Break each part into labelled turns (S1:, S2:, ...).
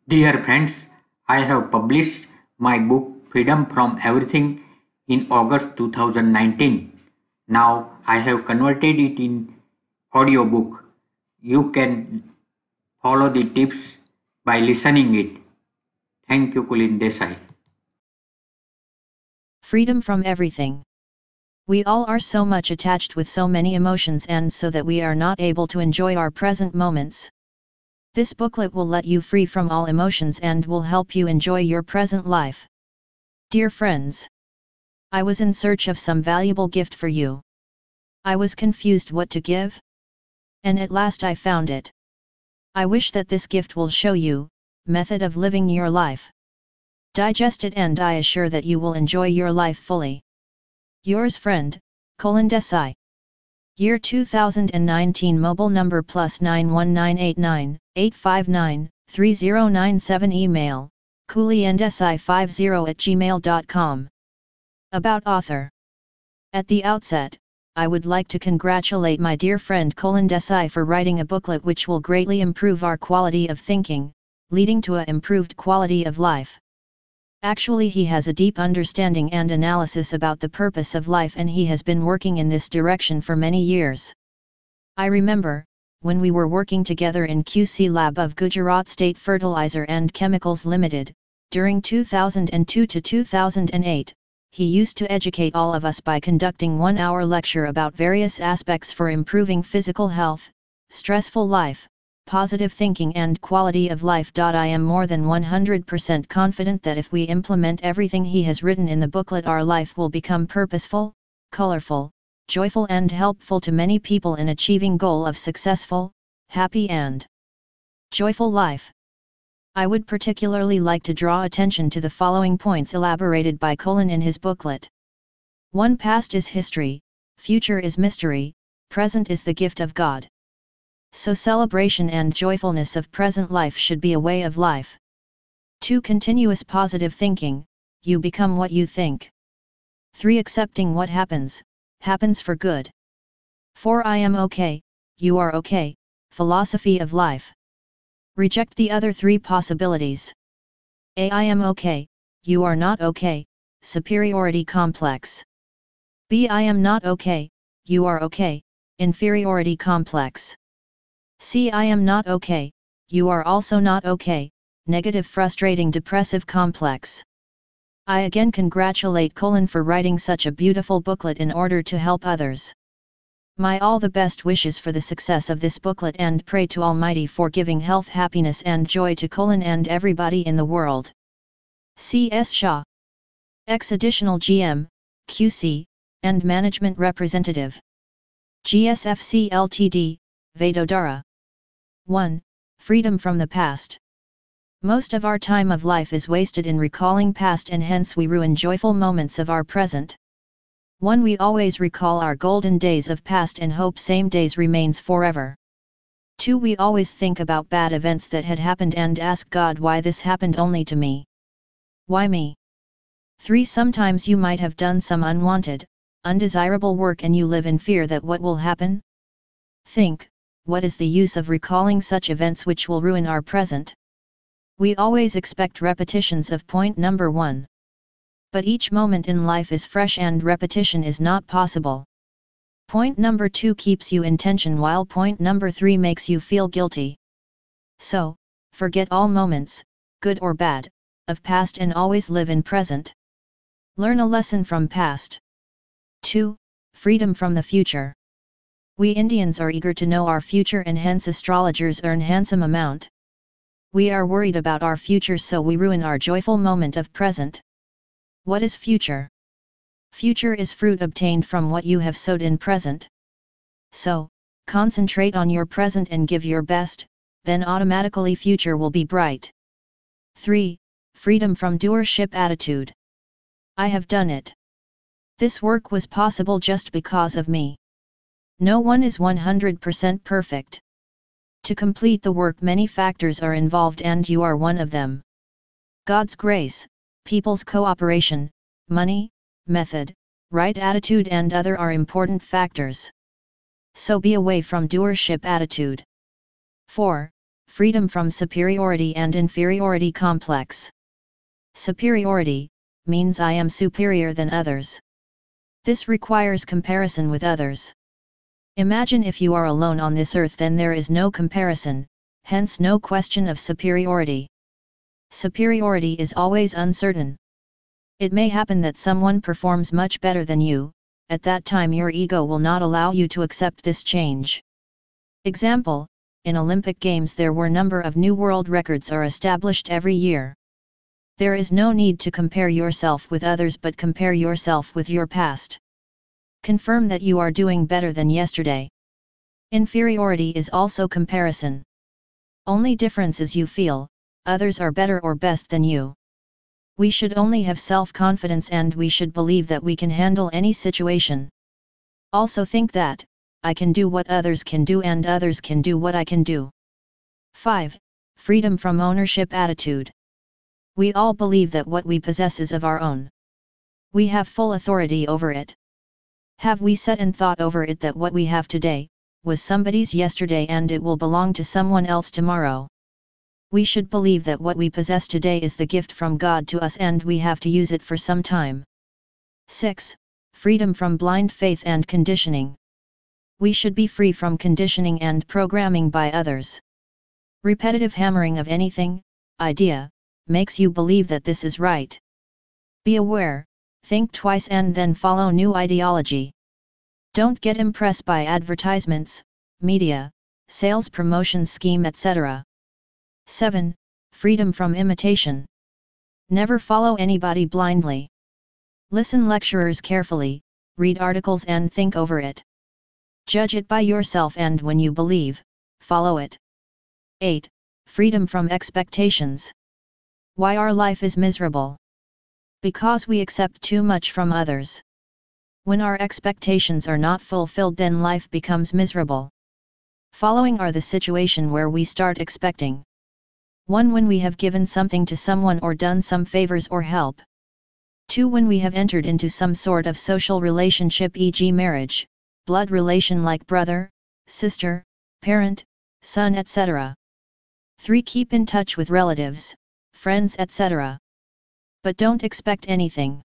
S1: Dear friends, I have published my book Freedom from Everything in August 2019. Now I have converted it in audiobook. You can follow the tips by listening it. Thank you, Kulin Desai.
S2: Freedom from everything. We all are so much attached with so many emotions and so that we are not able to enjoy our present moments. This booklet will let you free from all emotions and will help you enjoy your present life. Dear friends, I was in search of some valuable gift for you. I was confused what to give. And at last I found it. I wish that this gift will show you, method of living your life. Digest it and I assure that you will enjoy your life fully. Yours friend, KULIN DESAI. Year 2019 Mobile number +91989 859 3097 Email, kulindesai50@gmail.com. About author. At the outset, I would like to congratulate my dear friend KULIN DESAI for writing a booklet which will greatly improve our quality of thinking, leading to an improved quality of life. Actually, he has a deep understanding and analysis about the purpose of life and he has been working in this direction for many years. I remember, when we were working together in QC lab of Gujarat State Fertilizer and Chemicals Limited, during 2002 to 2008, he used to educate all of us by conducting 1-hour lecture about various aspects for improving physical health, stressful life, positive thinking and quality of life. I am more than 100% confident that if we implement everything he has written in the booklet, our life will become purposeful, colorful, joyful and helpful to many people in achieving goal of successful, happy and joyful life. I would particularly like to draw attention to the following points elaborated by KULIN in his booklet. 1. Past is history, future is mystery, present is the gift of God. So celebration and joyfulness of present life should be a way of life. 2. Continuous positive thinking, you become what you think. 3. Accepting what happens for good. 4. I am okay, you are okay, philosophy of life. Reject the other 3 possibilities. A. I am okay, you are not okay, superiority complex. B. I am not okay, you are okay, inferiority complex. C. I am not okay, you are also not okay, negative frustrating depressive complex. I again congratulate KULIN for writing such a beautiful booklet in order to help others. My all the best wishes for the success of this booklet and pray to Almighty for giving health, happiness and joy to KULIN and everybody in the world. C.S. Shah. Ex Additional GM, QC, and Management Representative. GSFC Ltd, Vadodara. 1. Freedom from the past. Most of our time of life is wasted in recalling past and hence we ruin joyful moments of our present. 1. We always recall our golden days of past and hope same days remains forever. 2. We always think about bad events that had happened and ask God why this happened only to me. Why me? 3. Sometimes you might have done some unwanted, undesirable work and you live in fear that what will happen? Think, what is the use of recalling such events which will ruin our present? We always expect repetitions of point number 1. But each moment in life is fresh and repetition is not possible. Point number 2 keeps you in tension while point number 3 makes you feel guilty. So, forget all moments, good or bad, of past and always live in present. Learn a lesson from past. 2. Freedom from the future. We Indians are eager to know our future and hence astrologers earn handsome amount. We are worried about our future so we ruin our joyful moment of present. What is future? Future is fruit obtained from what you have sowed in present. So, concentrate on your present and give your best, then automatically future will be bright. 3. Freedom from doership attitude. I have done it. This work was possible just because of me. No one is 100% perfect. To complete the work many factors are involved and you are one of them. God's grace, people's cooperation, money, method, right attitude and other are important factors. So be away from doership attitude. 4. freedom from superiority and inferiority complex. Superiority means I am superior than others. This requires comparison with others. Imagine if you are alone on this earth, then there is no comparison, hence no question of superiority. Superiority is always uncertain. It may happen that someone performs much better than you. At that time your ego will not allow you to accept this change. Example, in Olympic Games there were number of new world records are established every year. There is no need to compare yourself with others but compare yourself with your past. Confirm that you are doing better than yesterday. Inferiority is also comparison. Only difference is you feel, others are better or best than you. We should only have self-confidence and we should believe that we can handle any situation. Also think that, I can do what others can do and others can do what I can do. 5. Freedom from ownership attitude. We all believe that what we possess is of our own. We have full authority over it. Have we set and thought over it that what we have today, was somebody's yesterday and it will belong to someone else tomorrow? We should believe that what we possess today is the gift from God to us and we have to use it for some time. 6. Freedom from blind faith and conditioning. We should be free from conditioning and programming by others. Repetitive hammering of anything, idea, makes you believe that this is right. Be aware, think twice and then follow new ideology. Don't get impressed by advertisements, media, sales promotion scheme etc. 7. Freedom from imitation. Never follow anybody blindly. Listen lecturers carefully, read articles and think over it. Judge it by yourself and when you believe, follow it. 8. Freedom from expectations. Why our life is miserable? Because we accept too much from others. When our expectations are not fulfilled, then life becomes miserable. Following are the situation where we start expecting. 1. When we have given something to someone or done some favors or help. 2. When we have entered into some sort of social relationship, e.g. marriage, blood relation like brother, sister, parent, son etc. 3. Keep in touch with relatives, friends etc. But don't expect anything.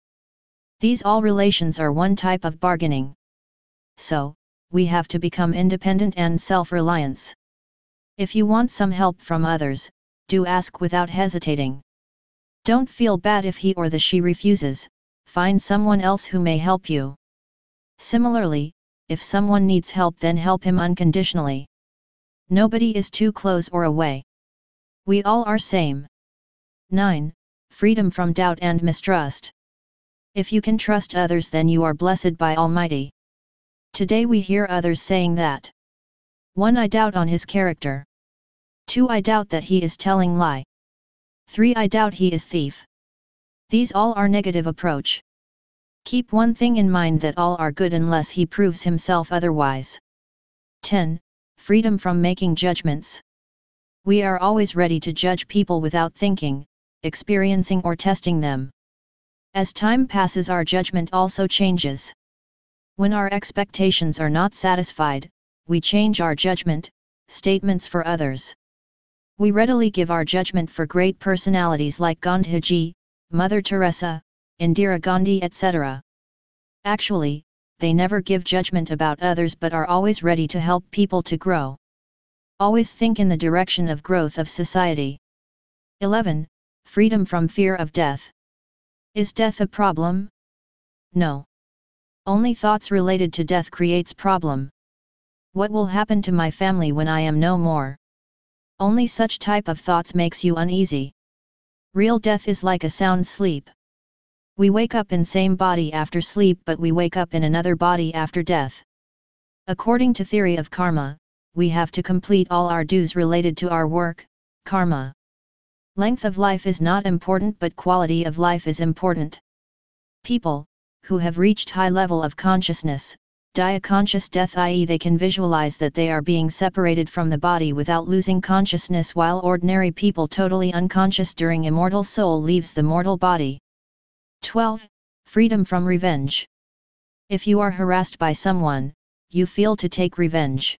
S2: These all relations are one type of bargaining. So, we have to become independent and self-reliance. If you want some help from others, do ask without hesitating. Don't feel bad if he or she refuses, find someone else who may help you. Similarly, if someone needs help, then help him unconditionally. Nobody is too close or away. We all are same. 9. Freedom from doubt and mistrust. If you can trust others, then you are blessed by Almighty. Today we hear others saying that 1. I doubt on his character. 2. I doubt that he is telling lie. 3. I doubt he is thief. These all are negative approach. Keep one thing in mind, that all are good unless he proves himself otherwise. 10. Freedom from making judgments. We are always ready to judge people without thinking, experiencing or testing them. As time passes, our judgment also changes. When our expectations are not satisfied, we change our judgment, statements for others. We readily give our judgment for great personalities like Gandhiji, Mother Teresa, Indira Gandhi etc. Actually, they never give judgment about others but are always ready to help people to grow. Always think in the direction of growth of society. 11. Freedom from fear of death. Is death a problem? No. Only thoughts related to death creates problem. What will happen to my family when I am no more? Only such type of thoughts makes you uneasy. Real death is like a sound sleep. We wake up in same body after sleep, but we wake up in another body after death. According to theory of karma, we have to complete all our dues related to our work, karma. Length of life is not important, but quality of life is important. People who have reached high level of consciousness die a conscious death, i.e. they can visualize that they are being separated from the body without losing consciousness, while ordinary people totally unconscious during immortal soul leaves the mortal body. 12. Freedom from revenge. If you are harassed by someone, you feel to take revenge.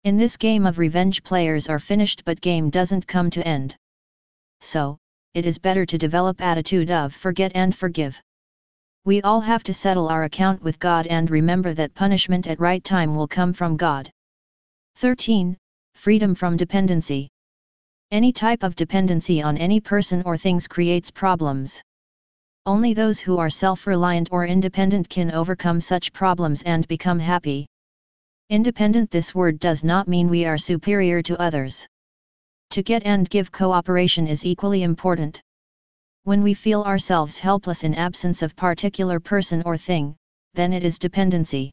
S2: In this game of revenge, players are finished but game doesn't come to end. So, it is better to develop attitude of forget and forgive. We all have to settle our account with God and remember that punishment at right time will come from God. 13. Freedom from dependency. Any type of dependency on any person or things creates problems. Only those who are self-reliant or independent can overcome such problems and become happy. Independent, this word does not mean we are superior to others. To get and give cooperation is equally important. When we feel ourselves helpless in absence of particular person or thing, then it is dependency.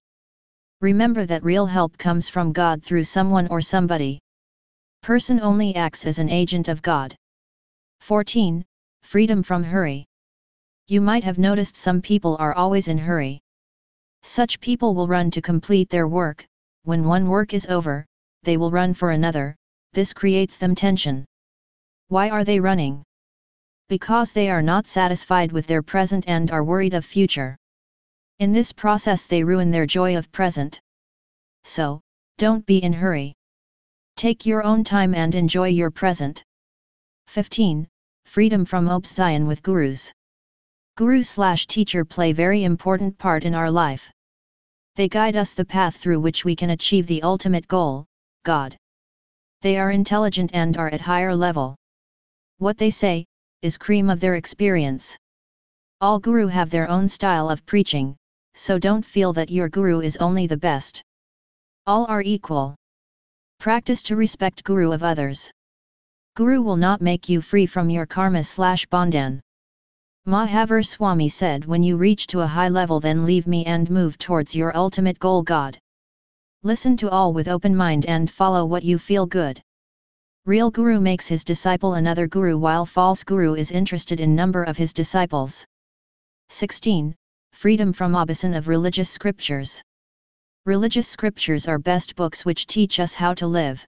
S2: Remember that real help comes from God through someone or somebody. Person only acts as an agent of God. 14. Freedom from hurry. You might have noticed some people are always in hurry. Such people will run to complete their work. When one work is over, they will run for another. This creates them tension. Why are they running? Because they are not satisfied with their present and are worried of future. In this process they ruin their joy of present. So, don't be in hurry. Take your own time and enjoy your present. 15. Freedom from obsession with gurus. Guru/teacher play very important part in our life. They guide us the path through which we can achieve the ultimate goal, God. They are intelligent and are at higher level. What they say is cream of their experience. All guru have their own style of preaching, so don't feel that your guru is only the best. All are equal. Practice to respect guru of others. Guru will not make you free from your karma/bandhan. Mahavir Swami said, when you reach to a high level, then leave me and move towards your ultimate goal, God. Listen to all with open mind and follow what you feel good. Real guru makes his disciple another guru, while false guru is interested in number of his disciples. 16. Freedom from opposition of religious scriptures. Religious scriptures are best books which teach us how to live.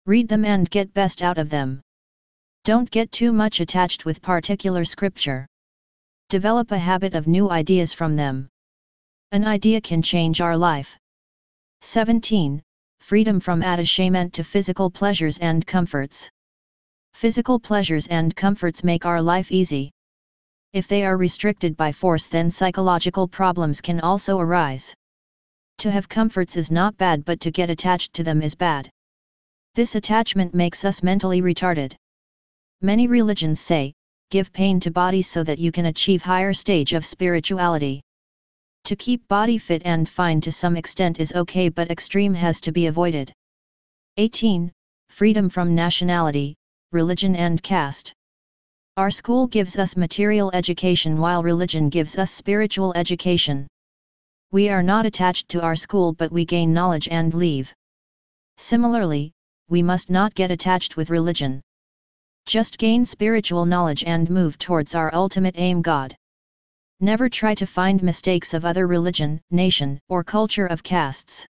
S2: Read them and get best out of them. Don't get too much attached with particular scripture. Develop a habit of new ideas from them. An idea can change our life. 17. Freedom from attachment to physical pleasures and comforts. Physical pleasures and comforts make our life easy. If they are restricted by force, then psychological problems can also arise. To have comforts is not bad, but to get attached to them is bad. This attachment makes us mentally retarded. Many religions say, give pain to body so that you can achieve higher stage of spirituality. To keep body fit and fine to some extent is okay, but extreme has to be avoided. 18. Freedom from nationality, religion and caste. Our school gives us material education while religion gives us spiritual education. We are not attached to our school, but we gain knowledge and leave. Similarly, we must not get attached with religion. Just gain spiritual knowledge and move towards our ultimate aim, God. Never try to find mistakes of other religion, nation, or culture of castes.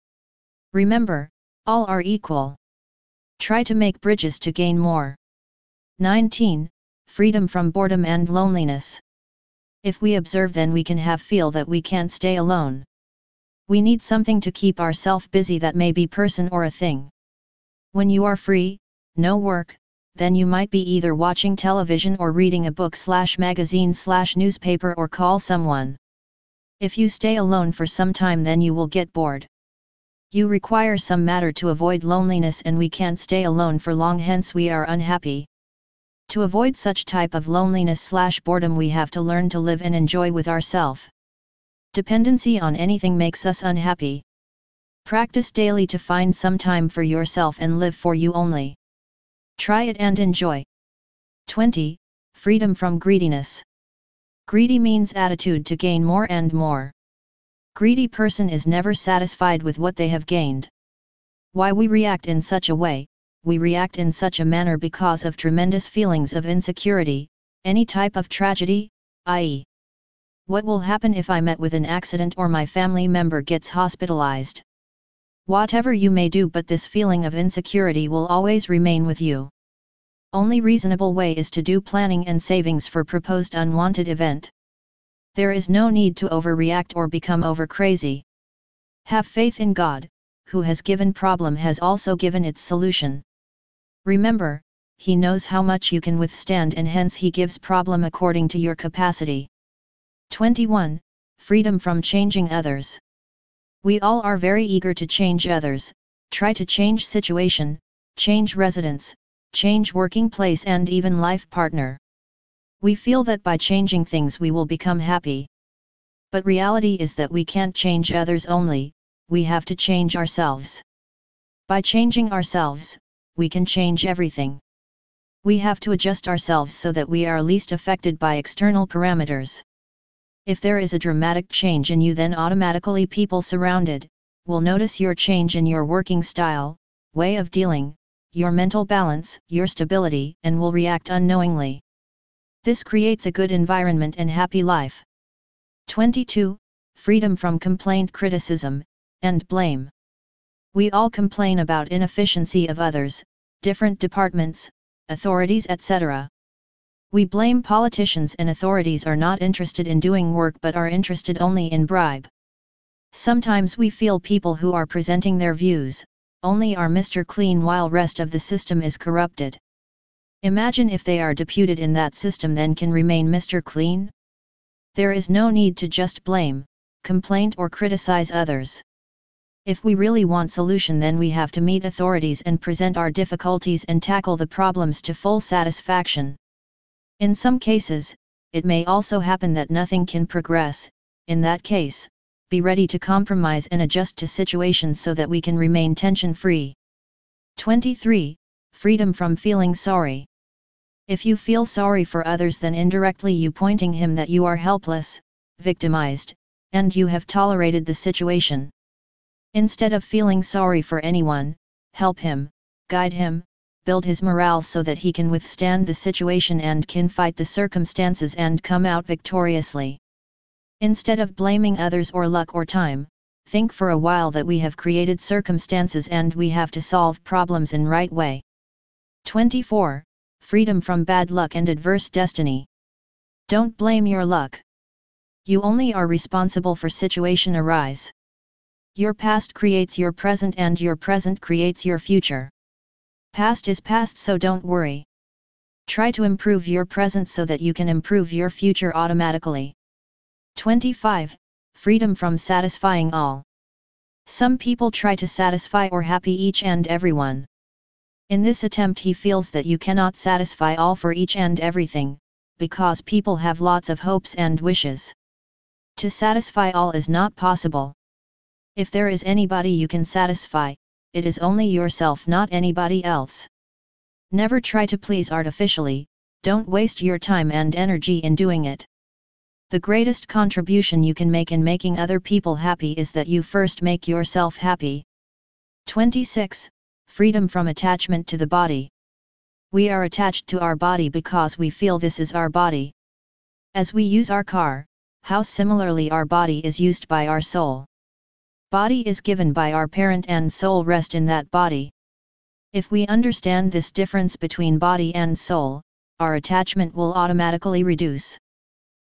S2: Remember, all are equal. Try to make bridges to gain more. 19. Freedom from boredom and loneliness. If we observe, then we can feel that we can't stay alone. We need something to keep ourselves busy, that may be person or a thing. When you are free, no work, then you might be either watching television or reading a book/magazine/newspaper or call someone. If you stay alone for some time, then you will get bored. You require some matter to avoid loneliness, and we can't stay alone for long, hence we are unhappy. To avoid such type of loneliness/boredom, we have to learn to live and enjoy with ourselves. Dependency on anything makes us unhappy. Practice daily to find some time for yourself and live for you only. Try it and enjoy. 20. Freedom from greediness. Greedy means attitude to gain more and more. Greedy person is never satisfied with what they have gained. Why we react in such a way? We react in such a manner because of tremendous feelings of insecurity, any type of tragedy, i.e., what will happen if I met with an accident or my family member gets hospitalized? Whatever you may do, but this feeling of insecurity will always remain with you. Only reasonable way is to do planning and savings for proposed unwanted event. There is no need to overreact or become over crazy. Have faith in God, who has given problem has also given its solution. Remember, he knows how much you can withstand and hence he gives problem according to your capacity. 21. Freedom from changing others. We all are very eager to change others, try to change situation, change residence, change working place and even life partner. We feel that by changing things we will become happy. But reality is that we can't change others only, we have to change ourselves. By changing ourselves, we can change everything. We have to adjust ourselves so that we are least affected by external parameters. If there is a dramatic change in you, then automatically people surrounded will notice your change in your working style, way of dealing, your mental balance, your stability, and will react unknowingly. This creates a good environment and happy life. 22. Freedom from complaint, criticism, and blame. We all complain about inefficiency of others, different departments, authorities, etc. We blame politicians and authorities are not interested in doing work but are interested only in bribe. Sometimes we feel people who are presenting their views only are Mr. Clean while rest of the system is corrupted. Imagine if they are deputed in that system then can remain Mr. Clean? There is no need to just blame, complain or criticize others. If we really want solution then we have to meet authorities and present our difficulties and tackle the problems to full satisfaction. In some cases, it may also happen that nothing can progress. In that case, be ready to compromise and adjust to situations so that we can remain tension-free. 23. Freedom from feeling sorry. If you feel sorry for others then indirectly you pointing him that you are helpless, victimized, and you have tolerated the situation. Instead of feeling sorry for anyone, help him, guide him, build his morale so that he can withstand the situation and can fight the circumstances and come out victoriously. Instead of blaming others or luck or time, think for a while that we have created circumstances and we have to solve problems in right way. 24. Freedom from bad luck and adverse destiny. Don't blame your luck. You only are responsible for situation arise. Your past creates your present and your present creates your future. Past is past, so don't worry. Try to improve your present so that you can improve your future automatically. 25. Freedom from satisfying all. Some people try to satisfy or happy each and everyone. In this attempt he feels that you cannot satisfy all for each and everything, because people have lots of hopes and wishes. To satisfy all is not possible. If there is anybody you can satisfy, it is only yourself, not anybody else. Never try to please artificially, don't waste your time and energy in doing it. The greatest contribution you can make in making other people happy is that you first make yourself happy. 26. Freedom from attachment to the body. We are attached to our body because we feel this is our body. As we use our car, how similarly our body is used by our soul. Body is given by our parent and soul rest in that body. If we understand this difference between body and soul, our attachment will automatically reduce.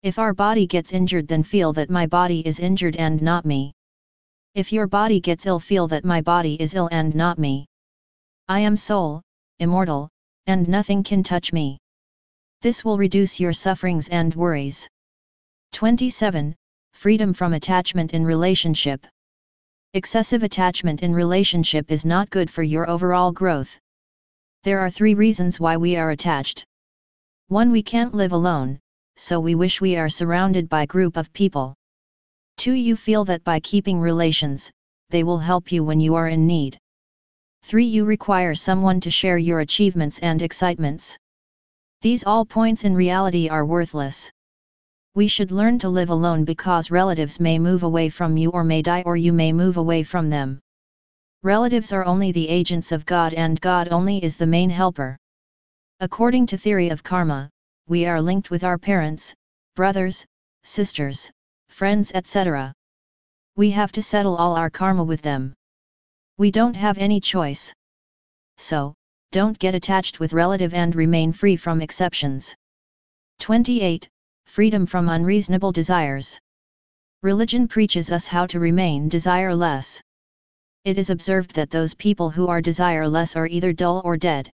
S2: If our body gets injured then feel that my body is injured and not me. If your body gets ill feel that my body is ill and not me. I am soul, immortal, and nothing can touch me. This will reduce your sufferings and worries. 27. Freedom from attachment in relationship. Excessive attachment in relationship is not good for your overall growth. There are 3 reasons why we are attached. 1. We can't live alone, so we wish we are surrounded by a group of people. 2. You feel that by keeping relations, they will help you when you are in need. 3. You require someone to share your achievements and excitements. These all points in reality are worthless. We should learn to live alone because relatives may move away from you or may die or you may move away from them. Relatives are only the agents of God and God only is the main helper. According to theory of karma, we are linked with our parents, brothers, sisters, friends, etc. We have to settle all our karma with them. We don't have any choice. So, don't get attached with relative and remain free from exceptions. 28. Freedom from unreasonable desires. Religion preaches us how to remain desireless. It is observed that those people who are desireless are either dull or dead.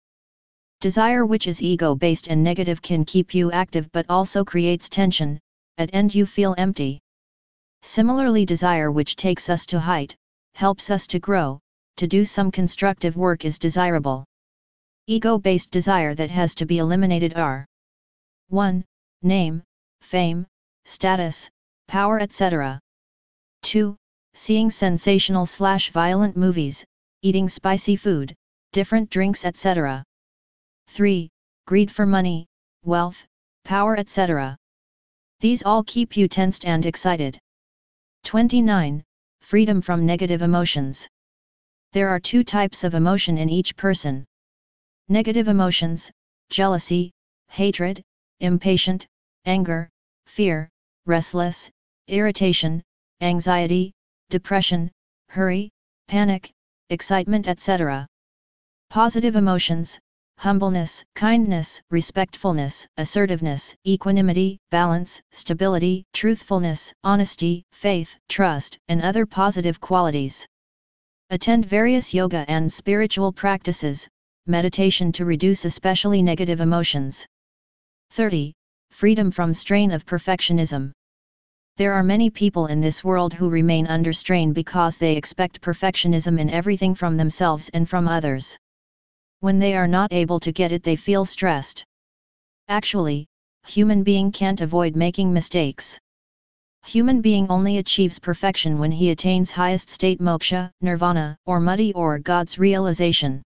S2: Desire which is ego-based and negative can keep you active but also creates tension, at end you feel empty. Similarly, desire which takes us to height, helps us to grow, to do some constructive work is desirable. Ego-based desire that has to be eliminated are 1. Name, fame, status, power, etc. 2. Seeing sensational/violent movies, eating spicy food, different drinks, etc. 3. Greed for money, wealth, power, etc. These all keep you tensed and excited. 29. Freedom from negative emotions. There are two types of emotion in each person. Negative emotions, jealousy, hatred, impatient, anger, fear, restless, irritation, anxiety, depression, hurry, panic, excitement, etc. Positive emotions, humbleness, kindness, respectfulness, assertiveness, equanimity, balance, stability, truthfulness, honesty, faith, trust, and other positive qualities. Attend various yoga and spiritual practices, meditation to reduce especially negative emotions. 30. Freedom from strain of perfectionism. There are many people in this world who remain under strain because they expect perfectionism in everything from themselves and from others. When they are not able to get it, they feel stressed. Actually, human being can't avoid making mistakes. Human being only achieves perfection when he attains highest state moksha, nirvana, or mutti or God's realization.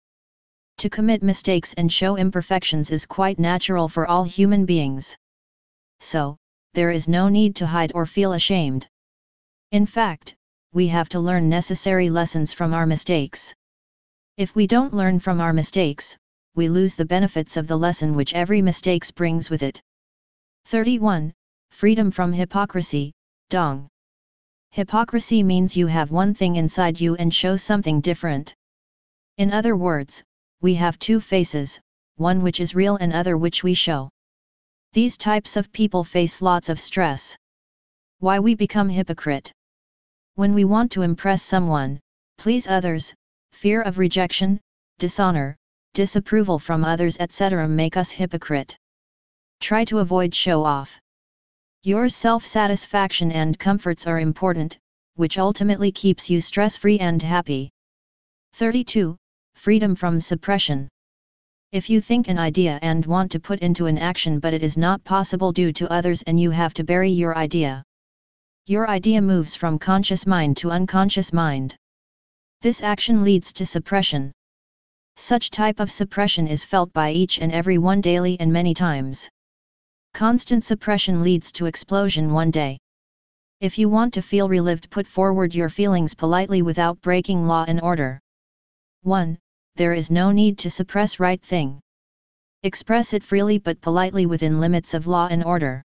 S2: To commit mistakes and show imperfections is quite natural for all human beings. So, there is no need to hide or feel ashamed. In fact, we have to learn necessary lessons from our mistakes. If we don't learn from our mistakes, we lose the benefits of the lesson which every mistake brings with it. 31. Freedom from hypocrisy, dong. Hypocrisy means you have one thing inside you and show something different. In other words, we have two faces, one which is real and other which we show. These types of people face lots of stress. Why we become hypocrite? When we want to impress someone, please others, fear of rejection, dishonor, disapproval from others, etc. make us hypocrite. Try to avoid show-off. Your self-satisfaction and comforts are important, which ultimately keeps you stress-free and happy. 32. Freedom from suppression. If you think an idea and want to put into an action but it is not possible due to others and you have to bury your idea. Your idea moves from conscious mind to unconscious mind. This action leads to suppression. Such type of suppression is felt by each and every one daily and many times. Constant suppression leads to explosion one day. If you want to feel relieved, put forward your feelings politely without breaking law and order. 1. There is no need to suppress right thing. Express it freely but politely within limits of law and order.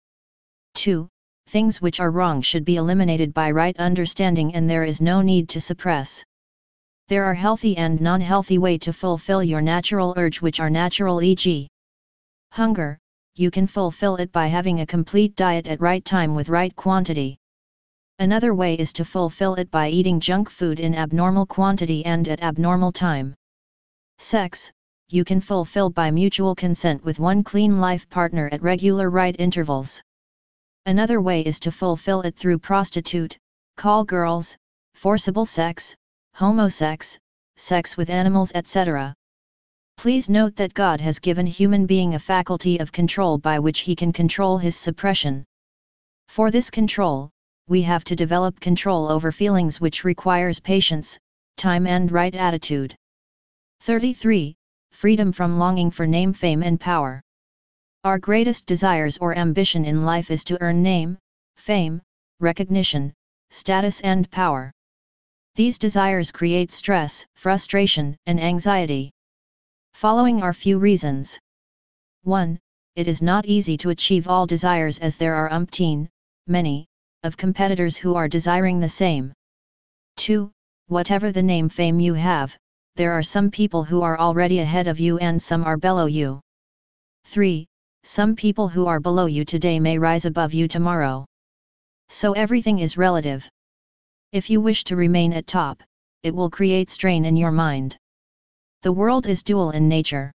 S2: 2. Things which are wrong should be eliminated by right understanding and there is no need to suppress. There are healthy and non-healthy way to fulfill your natural urge which are natural, e.g. hunger. You can fulfill it by having a complete diet at right time with right quantity. Another way is to fulfill it by eating junk food in abnormal quantity and at abnormal time. Sex, you can fulfill by mutual consent with one clean life partner at regular right intervals. Another way is to fulfill it through prostitute, call girls, forcible sex, homosex, sex with animals, etc. Please note that God has given human being a faculty of control by which he can control his suppression. For this control, we have to develop control over feelings which requires patience, time and right attitude. 33. Freedom from longing for name, fame and power. Our greatest desires or ambition in life is to earn name, fame, recognition, status and power. These desires create stress, frustration, and anxiety. Following are few reasons. 1. It is not easy to achieve all desires as there are many, of competitors who are desiring the same. 2. Whatever the name, fame you have, there are some people who are already ahead of you and some are below you. 3. Some people who are below you today may rise above you tomorrow. So everything is relative. If you wish to remain at top, it will create strain in your mind. The world is dual in nature.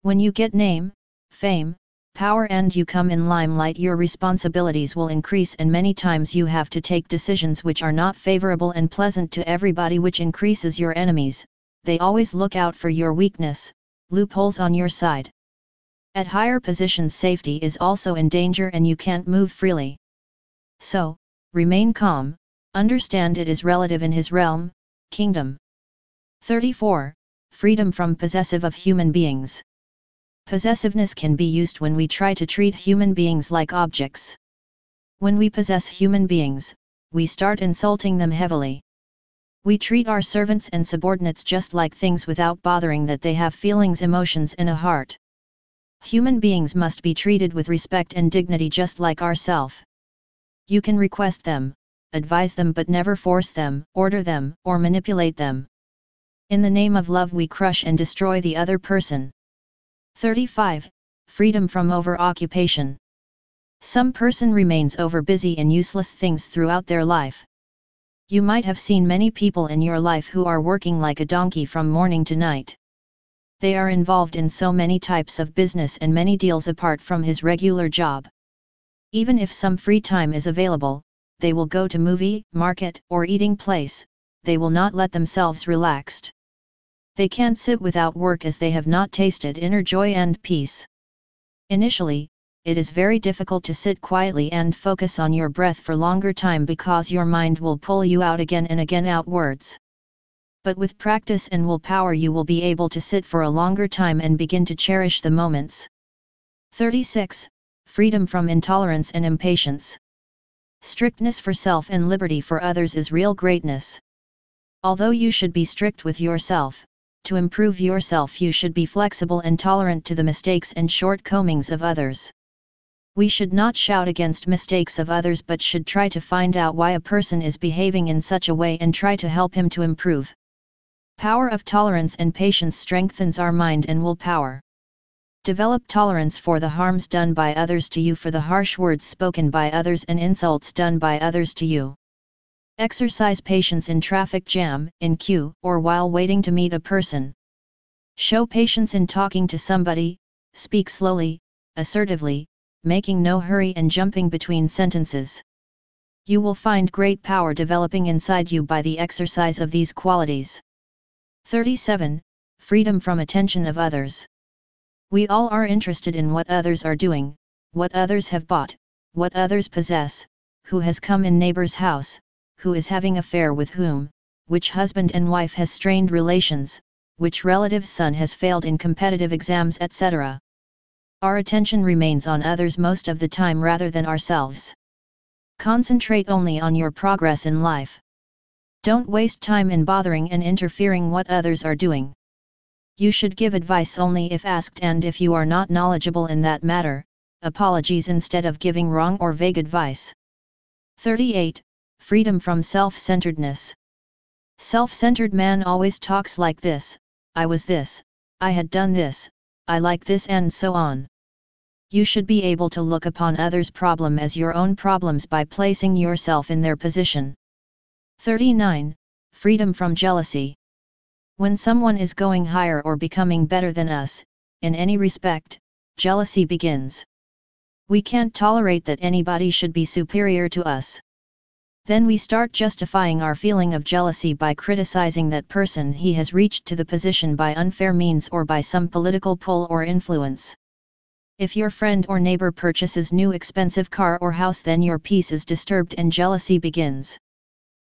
S2: When you get name, fame, power and you come in limelight, your responsibilities will increase and many times you have to take decisions which are not favorable and pleasant to everybody, which increases your enemies. They always look out for your weakness, loopholes on your side. At higher positions safety is also in danger and you can't move freely. So, remain calm, understand it is relative in his realm, kingdom. 34. Freedom from possessive of human beings. Possessiveness can be used when we try to treat human beings like objects. When we possess human beings, we start insulting them heavily. We treat our servants and subordinates just like things without bothering that they have feelings, emotions and a heart. Human beings must be treated with respect and dignity just like ourselves. You can request them, advise them, but never force them, order them, or manipulate them. In the name of love we crush and destroy the other person. 35. Freedom from over-occupation. Some person remains over-busy in useless things throughout their life. You might have seen many people in your life who are working like a donkey from morning to night. They are involved in so many types of business and many deals apart from his regular job. Even if some free time is available, they will go to movie, market, or eating place. They will not let themselves relaxed. They can't sit without work as they have not tasted inner joy and peace. Initially, it is very difficult to sit quietly and focus on your breath for longer time because your mind will pull you out again and again outwards. But with practice and willpower you will be able to sit for a longer time and begin to cherish the moments. 36. Freedom from intolerance and impatience. Strictness for self and liberty for others is real greatness. Although you should be strict with yourself, to improve yourself you should be flexible and tolerant to the mistakes and shortcomings of others. We should not shout against mistakes of others but should try to find out why a person is behaving in such a way and try to help him to improve. Power of tolerance and patience strengthens our mind and willpower. Develop tolerance for the harms done by others to you, for the harsh words spoken by others and insults done by others to you. Exercise patience in traffic jam, in queue, or while waiting to meet a person. Show patience in talking to somebody, speak slowly, assertively, making no hurry and jumping between sentences. You will find great power developing inside you by the exercise of these qualities. 37. Freedom from attention of others. We all are interested in what others are doing, what others have bought, what others possess, who has come in neighbor's house, who is having affair with whom, which husband and wife has strained relations, which relative's son has failed in competitive exams, etc. Our attention remains on others most of the time rather than ourselves. Concentrate only on your progress in life. Don't waste time in bothering and interfering what others are doing. You should give advice only if asked, and if you are not knowledgeable in that matter, apologies instead of giving wrong or vague advice. 38. Freedom from self-centeredness. Self-centered man always talks like this: I was this, I had done this, I like this, and so on. You should be able to look upon others' problem as your own problems by placing yourself in their position. 39. Freedom from jealousy. When someone is going higher or becoming better than us, in any respect, jealousy begins. We can't tolerate that anybody should be superior to us. Then we start justifying our feeling of jealousy by criticizing that person. He has reached to the position by unfair means or by some political pull or influence. If your friend or neighbor purchases new expensive car or house, then your peace is disturbed and jealousy begins.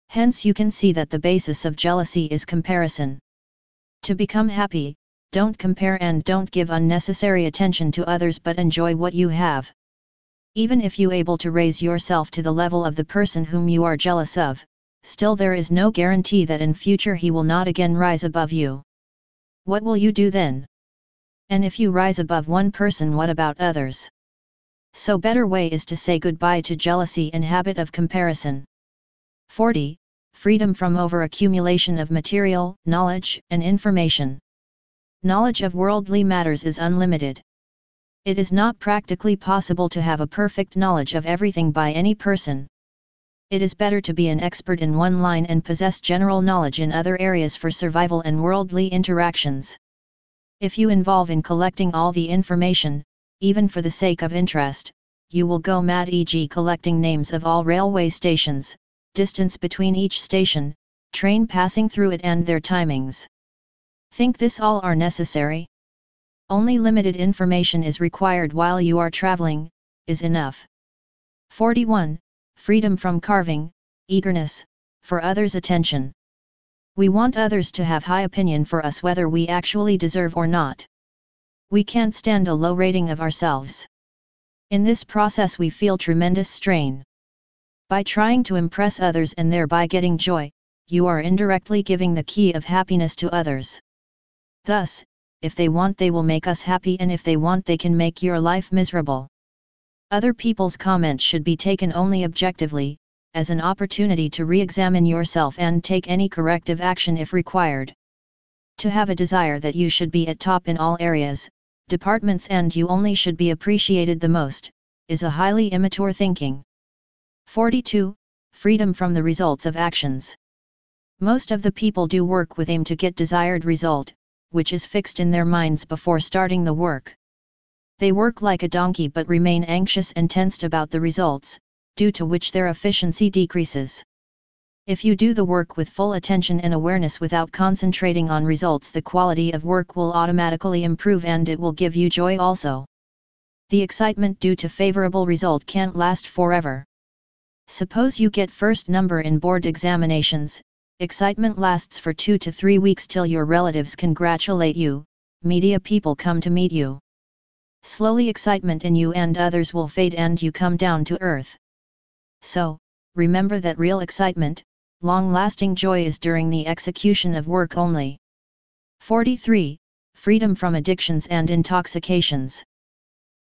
S2: Hence you can see that the basis of jealousy is comparison. To become happy, don't compare and don't give unnecessary attention to others, but enjoy what you have. Even if you able to raise yourself to the level of the person whom you are jealous of, still there is no guarantee that in future he will not again rise above you. What will you do then? And if you rise above one person, what about others? So better way is to say goodbye to jealousy and habit of comparison. 40. Freedom from over-accumulation of material, knowledge, and information. Knowledge of worldly matters is unlimited. It is not practically possible to have a perfect knowledge of everything by any person. It is better to be an expert in one line and possess general knowledge in other areas for survival and worldly interactions. If you involve in collecting all the information, even for the sake of interest, you will go mad, e.g. collecting names of all railway stations, distance between each station, train passing through it and their timings. Think this all are necessary? Only limited information is required while you are traveling, is enough. 41. Freedom from carving, eagerness, for others' attention. We want others to have high opinion for us whether we actually deserve or not. We can't stand a low rating of ourselves. In this process we feel tremendous strain. By trying to impress others and thereby getting joy, you are indirectly giving the key of happiness to others. Thus, if they want they will make us happy, and if they want they can make your life miserable. Other people's comments should be taken only objectively, as an opportunity to re-examine yourself and take any corrective action if required. To have a desire that you should be at top in all areas, departments and you only should be appreciated the most, is a highly immature thinking. 42. Freedom from the results of actions. Most of the people do work with aim to get desired result, which is fixed in their minds before starting the work. They work like a donkey but remain anxious and tensed about the results, due to which their efficiency decreases. If you do the work with full attention and awareness without concentrating on results, the quality of work will automatically improve and it will give you joy also. The excitement due to favorable result can't last forever. Suppose you get first number in board examinations, excitement lasts for 2 to 3 weeks till your relatives congratulate you, media people come to meet you. Slowly excitement in you and others will fade and you come down to earth. So, remember that real excitement, long-lasting joy is during the execution of work only. 43. Freedom from addictions and intoxications.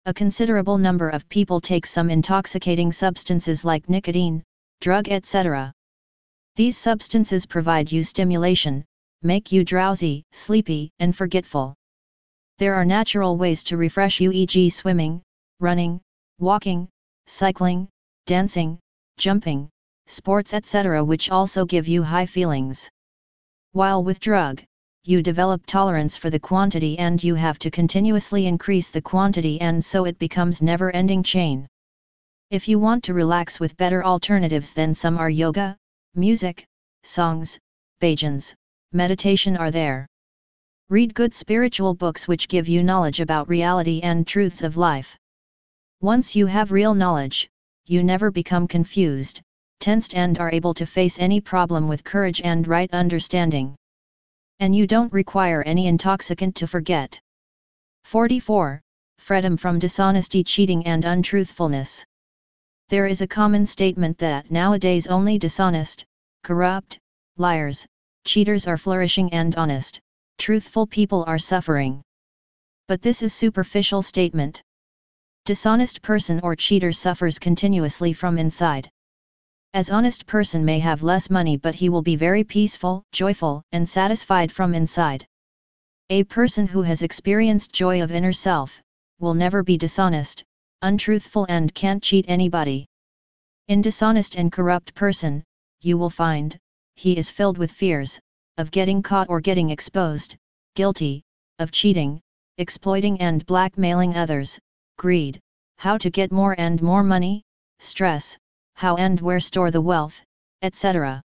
S2: A considerable number of people take some intoxicating substances like nicotine, drug, etc. These substances provide you stimulation, make you drowsy, sleepy, and forgetful. There are natural ways to refresh you, e.g. swimming, running, walking, cycling, dancing, jumping, sports, etc., which also give you high feelings. While with drug, you develop tolerance for the quantity and you have to continuously increase the quantity, and so it becomes never-ending chain. If you want to relax with better alternatives, then some are yoga, music, songs, bhajans, meditation are there. Read good spiritual books which give you knowledge about reality and truths of life. Once you have real knowledge, you never become confused, tensed, and are able to face any problem with courage and right understanding. And you don't require any intoxicant to forget. 44. Freedom from dishonesty, cheating, and untruthfulness. There is a common statement that nowadays only dishonest, corrupt, liars, cheaters are flourishing and honest, truthful people are suffering. But this is superficial statement. Dishonest person or cheater suffers continuously from inside. As honest person may have less money, but he will be very peaceful, joyful, and satisfied from inside. A person who has experienced joy of inner self, will never be dishonest, untruthful, and can't cheat anybody. In dishonest and corrupt person, you will find, he is filled with fears, of getting caught or getting exposed, guilty, of cheating, exploiting and blackmailing others, greed, how to get more and more money, stress, how and where store the wealth, etc.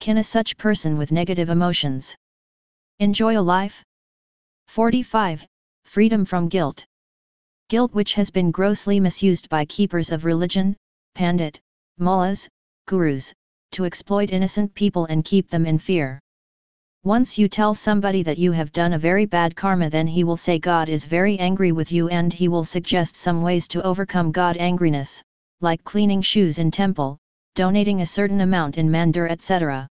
S2: Can a such person with negative emotions enjoy a life? 45. Freedom from guilt. Guilt which has been grossly misused by keepers of religion, pandit, mullahs, gurus, to exploit innocent people and keep them in fear. Once you tell somebody that you have done a very bad karma, then he will say God is very angry with you, and he will suggest some ways to overcome God angriness, like cleaning shoes in temple, donating a certain amount in mandir, etc.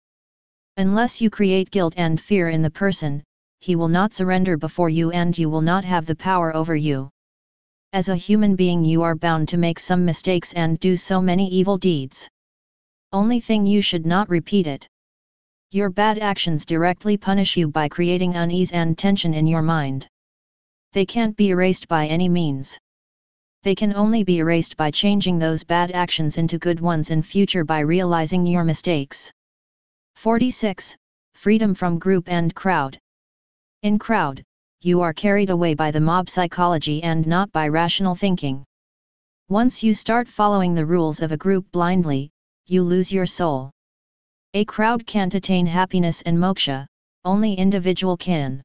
S2: Unless you create guilt and fear in the person, he will not surrender before you and you will not have the power over you. As a human being you are bound to make some mistakes and do so many evil deeds. Only thing you should not repeat it. Your bad actions directly punish you by creating unease and tension in your mind. They can't be erased by any means. They can only be erased by changing those bad actions into good ones in future by realizing your mistakes. 46. Freedom from group and crowd. In crowd, you are carried away by the mob psychology and not by rational thinking. Once you start following the rules of a group blindly, you lose your soul. A crowd can't attain happiness and moksha, only individual can.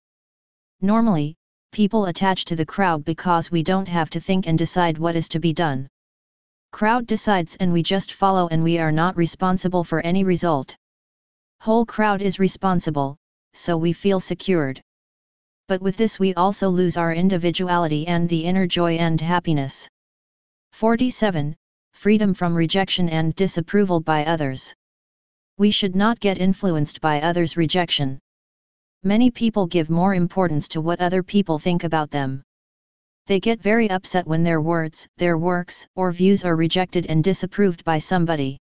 S2: Normally, people attach to the crowd because we don't have to think and decide what is to be done. Crowd decides and we just follow and we are not responsible for any result. Whole crowd is responsible, so we feel secured. But with this we also lose our individuality and the inner joy and happiness. 47. Freedom from rejection and disapproval by others. We should not get influenced by others' rejection. Many people give more importance to what other people think about them. They get very upset when their words, their works, or views are rejected and disapproved by somebody.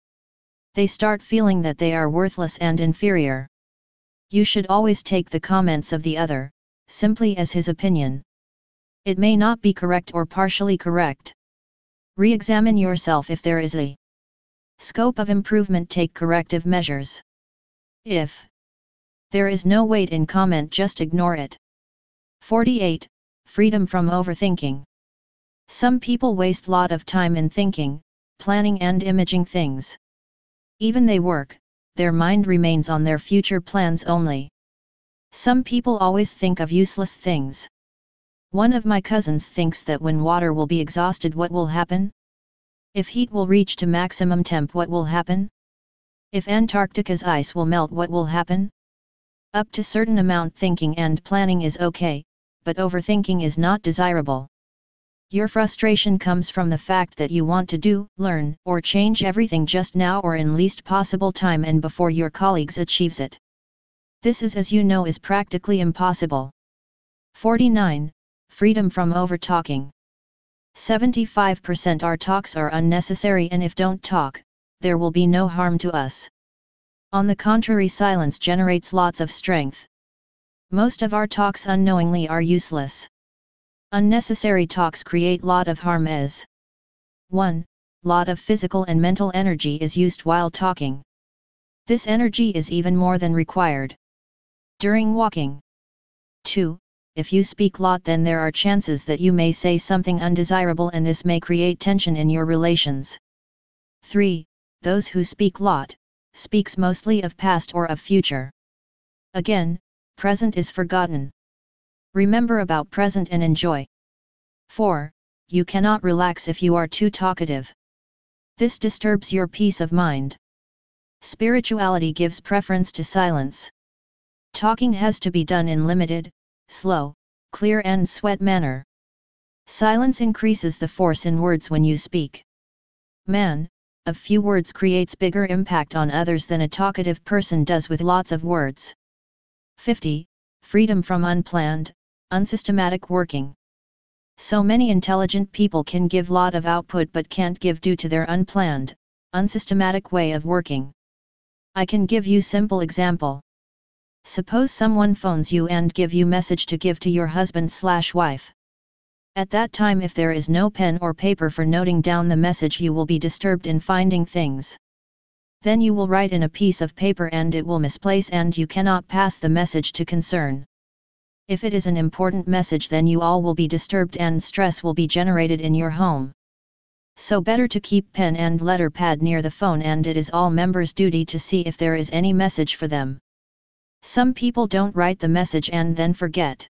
S2: They start feeling that they are worthless and inferior. You should always take the comments of the other, simply as his opinion. It may not be correct or partially correct. Re-examine yourself if there is a scope of improvement, take corrective measures. If there is no weight in comment, just ignore it. 48. Freedom from overthinking. Some people waste lot of time in thinking, planning and imaging things. Even they work, their mind remains on their future plans only. Some people always think of useless things. One of my cousins thinks that when water will be exhausted, what will happen? If heat will reach to maximum temp, what will happen? If Antarctica's ice will melt, what will happen? Up to certain amount thinking and planning is okay, but overthinking is not desirable. Your frustration comes from the fact that you want to do, learn, or change everything just now or in least possible time and before your colleagues achieves it. This is, as you know, is practically impossible. 49. Freedom from over-talking. 75% our talks are unnecessary, and if don't talk, there will be no harm to us. On the contrary, silence generates lots of strength. Most of our talks unknowingly are useless. Unnecessary talks create lot of harm as 1. Lot of physical and mental energy is used while talking. This energy is even more than required during walking. 2. If you speak lot, then there are chances that you may say something undesirable and this may create tension in your relations. 3. Those who speak lot, speaks mostly of past or of future. Again, present is forgotten. Remember about present and enjoy. 4. You cannot relax if you are too talkative. This disturbs your peace of mind. Spirituality gives preference to silence. Talking has to be done in limited, slow, clear and sweet manner. Silence increases the force in words when you speak. Man, of few words creates bigger impact on others than a talkative person does with lots of words. 50. Freedom from unplanned, unsystematic working. So many intelligent people can give lot of output but can't give due to their unplanned, unsystematic way of working. I can give you simple example. Suppose someone phones you and give you message to give to your husband/wife. At that time, if there is no pen or paper for noting down the message, you will be disturbed in finding things. Then you will write in a piece of paper and it will misplace and you cannot pass the message to concern. If it is an important message, then you all will be disturbed and stress will be generated in your home. So better to keep pen and letter pad near the phone, and it is all members' duty to see if there is any message for them. Some people don't write the message and then forget.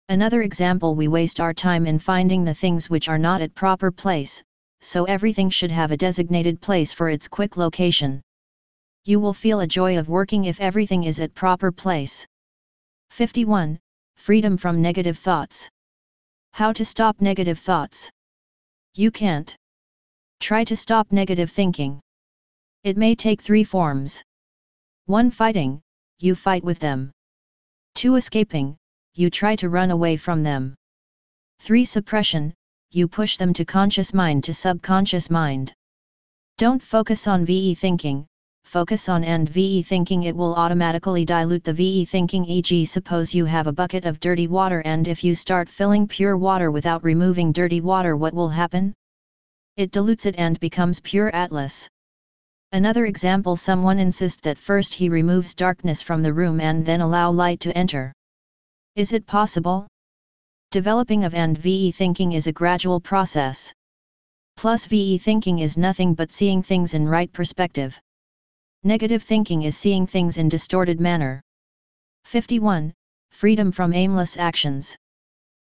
S2: Another example, we waste our time in finding the things which are not at proper place, so everything should have a designated place for its quick location. You will feel a joy of working if everything is at proper place. 51. Freedom from negative thoughts. How to stop negative thoughts? You can't. Try to stop negative thinking. It may take 3 forms. 1. Fighting, you fight with them. 2. Escaping, you try to run away from them. 3. Suppression, you push them to conscious mind to subconscious mind. Don't focus on VE thinking, focus on and VE thinking, it will automatically dilute the VE thinking. E.g., suppose you have a bucket of dirty water, and if you start filling pure water without removing dirty water, what will happen? It dilutes it and becomes pure atlas. Another example, someone insists that first he removes darkness from the room and then allow light to enter. Is it possible? Developing of and VE thinking is a gradual process. Plus VE thinking is nothing but seeing things in right perspective. Negative thinking is seeing things in distorted manner. 51. Freedom from aimless actions.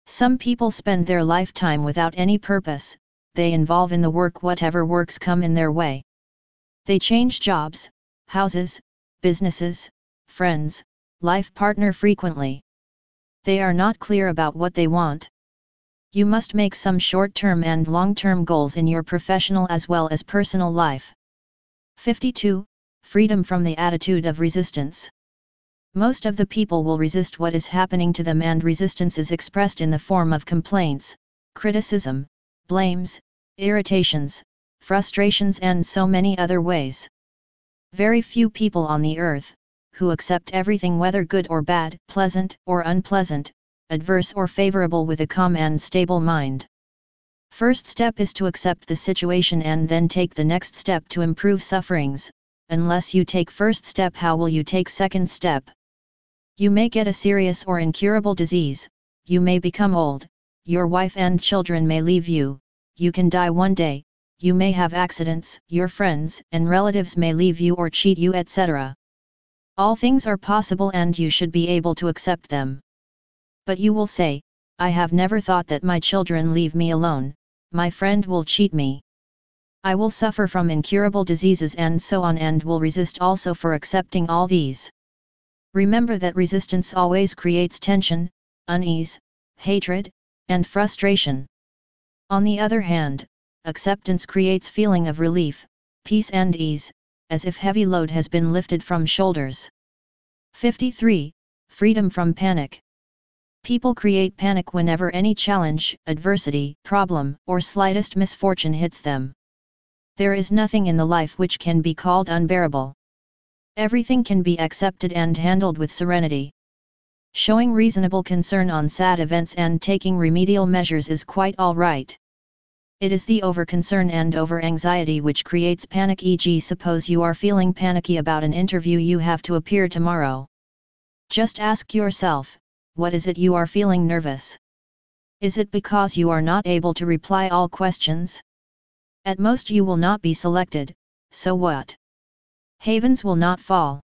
S2: Some people spend their lifetime without any purpose. They involve in the work whatever works come in their way. They change jobs, houses, businesses, friends, life partner frequently. They are not clear about what they want. You must make some short-term and long-term goals in your professional as well as personal life. 52. Freedom from the attitude of resistance. Most of the people will resist what is happening to them, and resistance is expressed in the form of complaints, criticism, blames, irritations, frustrations, and so many other ways. Very few people on the earth, who accept everything, whether good or bad, pleasant or unpleasant, adverse or favorable, with a calm and stable mind. First step is to accept the situation and then take the next step to improve sufferings. Unless you take first step, how will you take second step? You may get a serious or incurable disease, you may become old, your wife and children may leave you, you can die one day, you may have accidents, your friends and relatives may leave you or cheat you, etc. All things are possible and you should be able to accept them. But you will say, I have never thought that my children leave me alone, my friend will cheat me. I will suffer from incurable diseases and so on, and will resist also for accepting all these. Remember that resistance always creates tension, unease, hatred, and frustration. On the other hand, acceptance creates feeling of relief, peace and ease, as if heavy load has been lifted from shoulders. 53. Freedom from panic. People create panic whenever any challenge, adversity, problem, or slightest misfortune hits them. There is nothing in the life which can be called unbearable. Everything can be accepted and handled with serenity. Showing reasonable concern on sad events and taking remedial measures is quite all right. It is the over-concern and over-anxiety which creates panic. E.g., suppose you are feeling panicky about an interview you have to appear tomorrow. Just ask yourself, what is it you are feeling nervous? Is it because you are not able to reply all questions? At most you will not be selected, so what? Havens will not fall.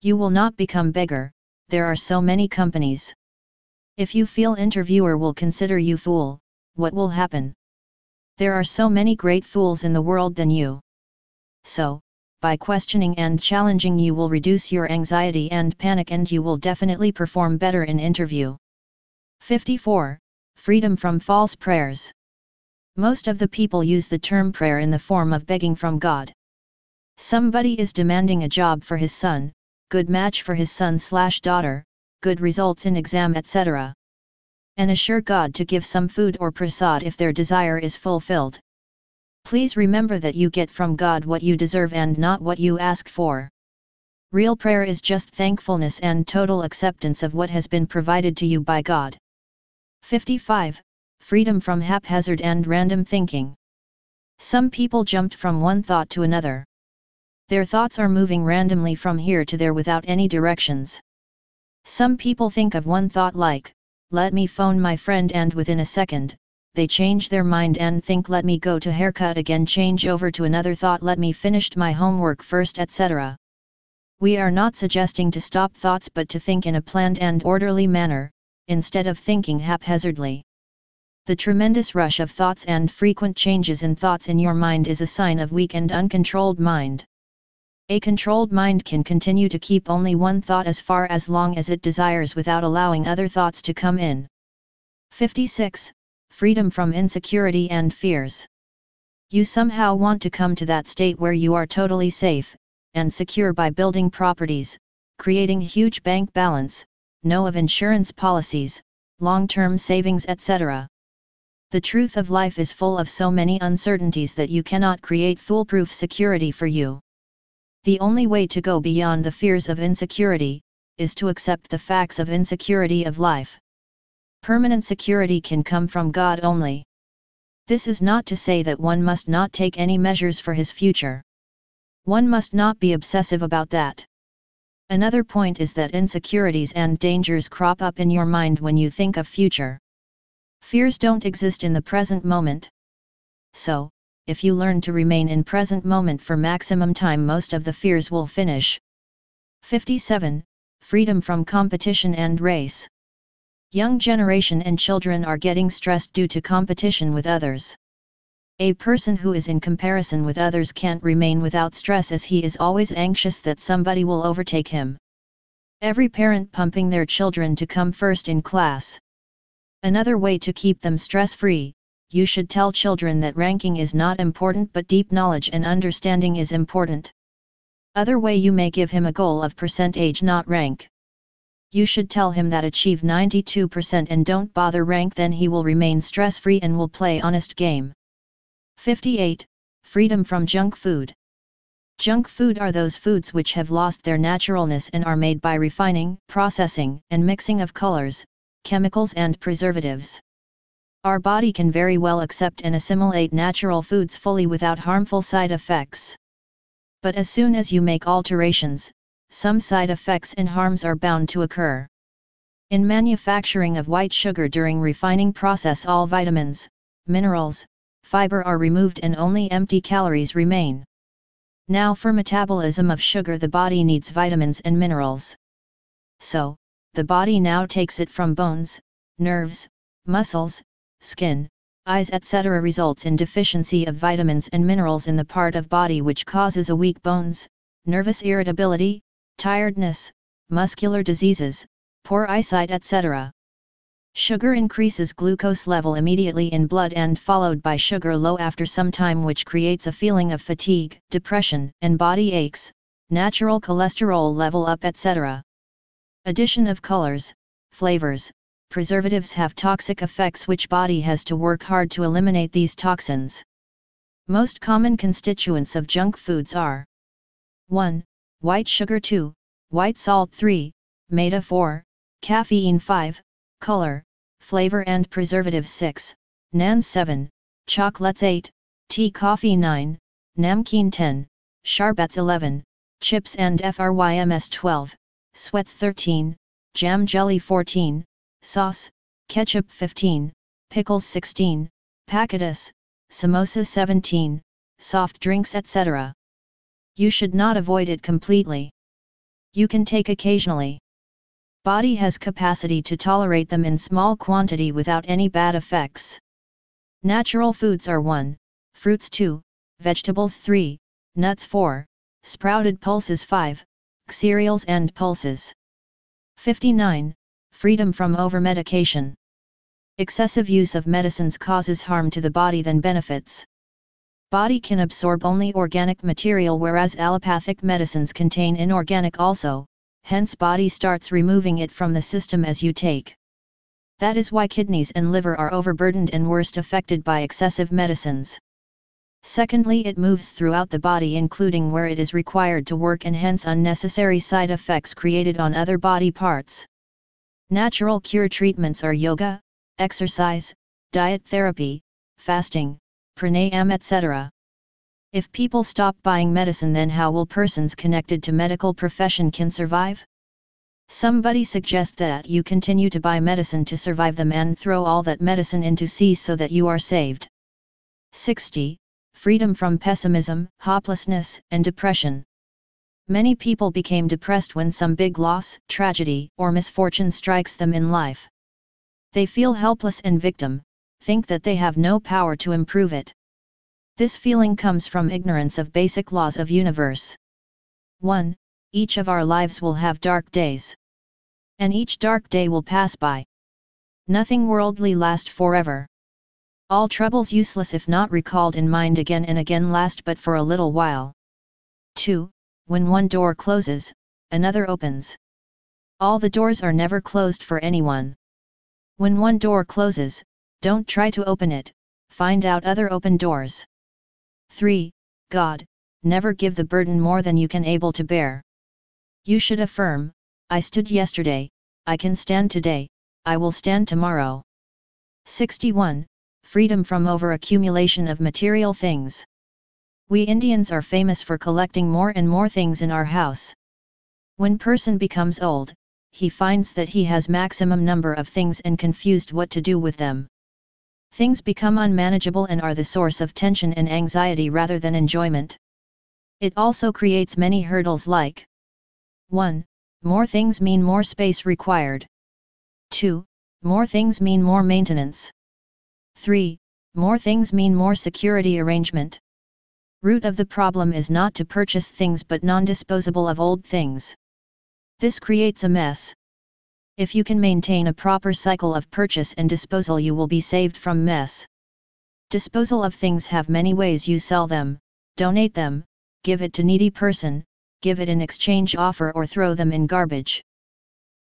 S2: You will not become beggar, there are so many companies. If you feel interviewer will consider you fool, what will happen? There are so many great fools in the world than you. So, by questioning and challenging, you will reduce your anxiety and panic, and you will definitely perform better in interview. 54. Freedom from false prayers. Most of the people use the term prayer in the form of begging from God. Somebody is demanding a job for his son, good match for his son/daughter, good results in exam, etc. And assure God to give some food or prasad if their desire is fulfilled. Please remember that you get from God what you deserve and not what you ask for. Real prayer is just thankfulness and total acceptance of what has been provided to you by God. 55. Freedom from haphazard and random thinking. Some people jumped from one thought to another. Their thoughts are moving randomly from here to there without any directions. Some people think of one thought like, let me phone my friend, and within a second, they change their mind and think, let me go to haircut again, change over to another thought, let me finish my homework first, etc. We are not suggesting to stop thoughts but to think in a planned and orderly manner, instead of thinking haphazardly. The tremendous rush of thoughts and frequent changes in thoughts in your mind is a sign of weak and uncontrolled mind. A controlled mind can continue to keep only one thought as far as long as it desires without allowing other thoughts to come in. 56. Freedom from insecurity and fears. You somehow want to come to that state where you are totally safe and secure by building properties, creating huge bank balance, know of insurance policies, long-term savings, etc. The truth of life is full of so many uncertainties that you cannot create foolproof security for you. The only way to go beyond the fears of insecurity is to accept the facts of insecurity of life. Permanent security can come from God only. This is not to say that one must not take any measures for his future. One must not be obsessive about that. Another point is that insecurities and dangers crop up in your mind when you think of future. Fears don't exist in the present moment. So, if you learn to remain in present moment for maximum time, most of the fears will finish. 57. Freedom from competition and race. Young generation and children are getting stressed due to competition with others. A person who is in comparison with others can't remain without stress, as he is always anxious that somebody will overtake him. Every parent pumping their children to come first in class. Another way to keep them stress-free: you should tell children that ranking is not important, but deep knowledge and understanding is important. Other way, you may give him a goal of percentage, not rank. You should tell him that achieve 92% and don't bother rank, then he will remain stress-free and will play honest game. 58. Freedom from junk food. Junk food are those foods which have lost their naturalness and are made by refining, processing, and mixing of colors, chemicals and preservatives. Our body can very well accept and assimilate natural foods fully without harmful side effects. But as soon as you make alterations, some side effects and harms are bound to occur. In manufacturing of white sugar during refining process, all vitamins, minerals, fiber are removed and only empty calories remain. Now for metabolism of sugar, the body needs vitamins and minerals. So, the body now takes it from bones, nerves, muscles, skin, eyes, etc. results in deficiency of vitamins and minerals in the part of body, which causes a weak bones, nervous irritability, tiredness, muscular diseases, poor eyesight, etc. Sugar increases glucose level immediately in blood and followed by sugar low after some time, which creates a feeling of fatigue, depression, and body aches, natural cholesterol level up, etc. Addition of colors, flavors, preservatives have toxic effects, which body has to work hard to eliminate these toxins. Most common constituents of junk foods are 1. White sugar, 2. White salt, 3. Maida, 4. Caffeine, 5. Color, flavor and preservatives, 6. Nan, 7. Chocolates, 8. Tea, coffee, 9. Namkeen, 10. Sharbats, 11. Chips and fryms, 12. Sweats, 13. Jam jelly, 14. Sauce, ketchup, 15. Pickles, 16. Packatus, samosas, 17. Soft drinks, etc. You should not avoid it completely. You can take occasionally. Body has capacity to tolerate them in small quantity without any bad effects. Natural foods are 1. Fruits, 2. Vegetables, 3. Nuts, 4. Sprouted pulses, 5. Cereals and pulses. 59. Freedom from overmedication. Excessive use of medicines causes harm to the body than benefits. Body can absorb only organic material, whereas allopathic medicines contain inorganic also, hence body starts removing it from the system as you take. That is why kidneys and liver are overburdened and worst affected by excessive medicines. Secondly, it moves throughout the body, including where it is required to work, and hence unnecessary side effects created on other body parts. Natural cure treatments are yoga, exercise, diet therapy, fasting, pranayam, etc. If people stop buying medicine, then how will persons connected to medical profession can survive? Somebody suggests that you continue to buy medicine to survive them and throw all that medicine into sea so that you are saved. 60. Freedom from pessimism, hopelessness, and depression. Many people became depressed when some big loss, tragedy, or misfortune strikes them in life. They feel helpless and victim, think that they have no power to improve it. This feeling comes from ignorance of basic laws of universe. 1. Each of our lives will have dark days. And each dark day will pass by. Nothing worldly lasts forever. All troubles useless if not recalled in mind again and again last but for a little while. 2. When one door closes, another opens. All the doors are never closed for anyone. When one door closes, don't try to open it, find out other open doors. 3. God, never give the burden more than you can able to bear. You should affirm, I stood yesterday, I can stand today, I will stand tomorrow. 61. Freedom from over-accumulation of material things. We Indians are famous for collecting more and more things in our house. When person becomes old, he finds that he has maximum number of things and confused what to do with them. Things become unmanageable and are the source of tension and anxiety rather than enjoyment. It also creates many hurdles like 1. More things mean more space required. 2. More things mean more maintenance. 3. More things mean more security arrangement. Root of the problem is not to purchase things but non-disposable of old things. This creates a mess. If you can maintain a proper cycle of purchase and disposal, you will be saved from mess. Disposal of things have many ways. You sell them, donate them, give it to needy person, give it in exchange offer, or throw them in garbage.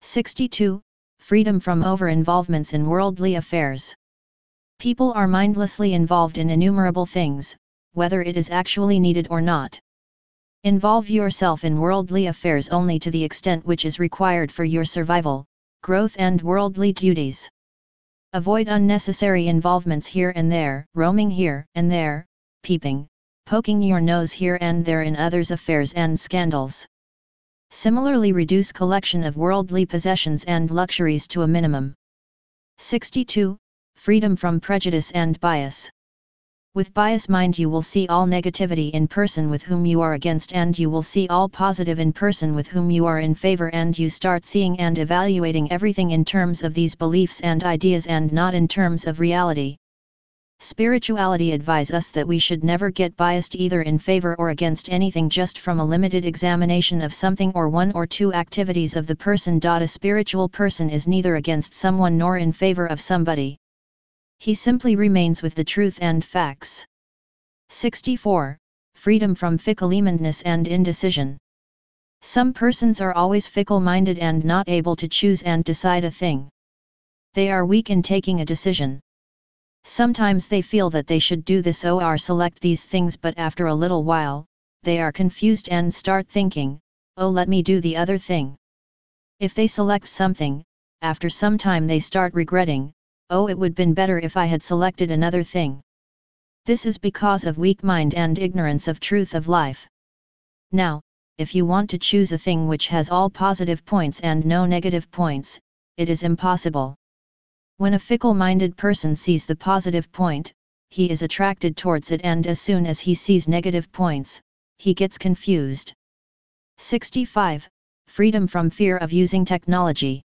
S2: 62. Freedom from over-involvements in worldly affairs. People are mindlessly involved in innumerable things, whether it is actually needed or not. Involve yourself in worldly affairs only to the extent which is required for your survival, growth and worldly duties. Avoid unnecessary involvements here and there, roaming here and there, peeping, poking your nose here and there in others' affairs and scandals. Similarly, reduce collection of worldly possessions and luxuries to a minimum. 62. Freedom from prejudice and bias. With bias mind you will see all negativity in person with whom you are against, and you will see all positive in person with whom you are in favor, and you start seeing and evaluating everything in terms of these beliefs and ideas and not in terms of reality. Spirituality advises us that we should never get biased either in favor or against anything just from a limited examination of something or one or two activities of the person. A spiritual person is neither against someone nor in favor of somebody. He simply remains with the truth and facts. 64. Freedom from fickle-mindedness and indecision. Some persons are always fickle-minded and not able to choose and decide a thing. They are weak in taking a decision. Sometimes they feel that they should do this or select these things, but after a little while, they are confused and start thinking, oh, let me do the other thing. If they select something, after some time they start regretting, oh, it would been better if I had selected another thing. This is because of weak mind and ignorance of truth of life. Now, if you want to choose a thing which has all positive points and no negative points, it is impossible. When a fickle-minded person sees the positive point, he is attracted towards it, and as soon as he sees negative points, he gets confused. 65. Freedom from fear of using technology.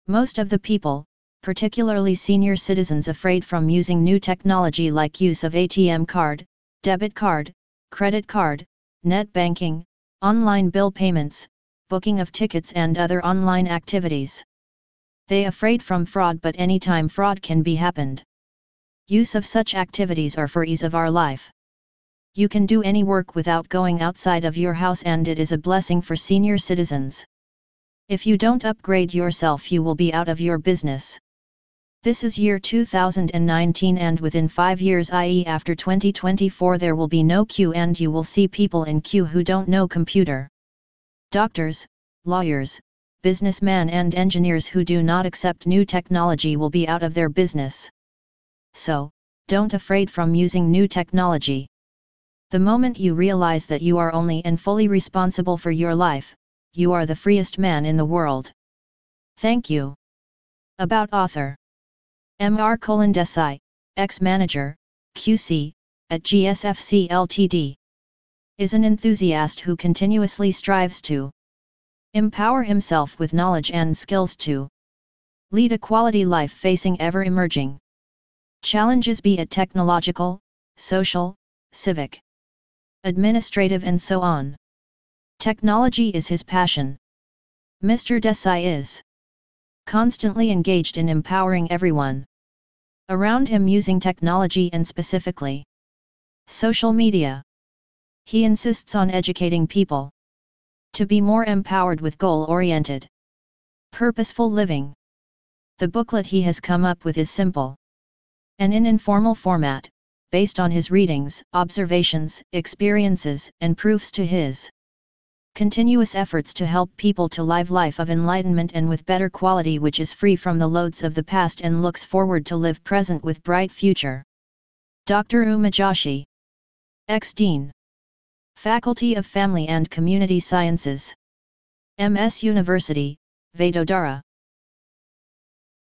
S2: Most of the people, particularly senior citizens, afraid from using new technology like use of ATM card, debit card, credit card, net banking, online bill payments, booking of tickets and other online activities. They afraid from fraud, but anytime fraud can be happened. Use of such activities are for ease of our life. You can do any work without going outside of your house, and it is a blessing for senior citizens. If you don't upgrade yourself, you will be out of your business. This is year 2019, and within 5 years, i.e. after 2024, there will be no queue, and you will see people in queue who don't know computer. Doctors, lawyers, businessmen and engineers who do not accept new technology will be out of their business. So, don't afraid from using new technology. The moment you realize that you are only and fully responsible for your life, you are the freest man in the world. Thank you. About author. Mr. KULIN DESAI, ex-manager, QC, at GSFC Ltd. is an enthusiast who continuously strives to empower himself with knowledge and skills to lead a quality life facing ever-emerging challenges, be it technological, social, civic, administrative and so on. Technology is his passion. Mr. Desai is constantly engaged in empowering everyone around him using technology and specifically social media. He insists on educating people to be more empowered with goal-oriented, purposeful living. The booklet he has come up with is simple and in informal format, based on his readings, observations, experiences, and proofs to his continuous efforts to help people to live life of enlightenment and with better quality, which is free from the loads of the past and looks forward to live present with bright future. Dr. Uma Joshi, ex-Dean, Faculty of Family and Community Sciences, MS University, Vadodara.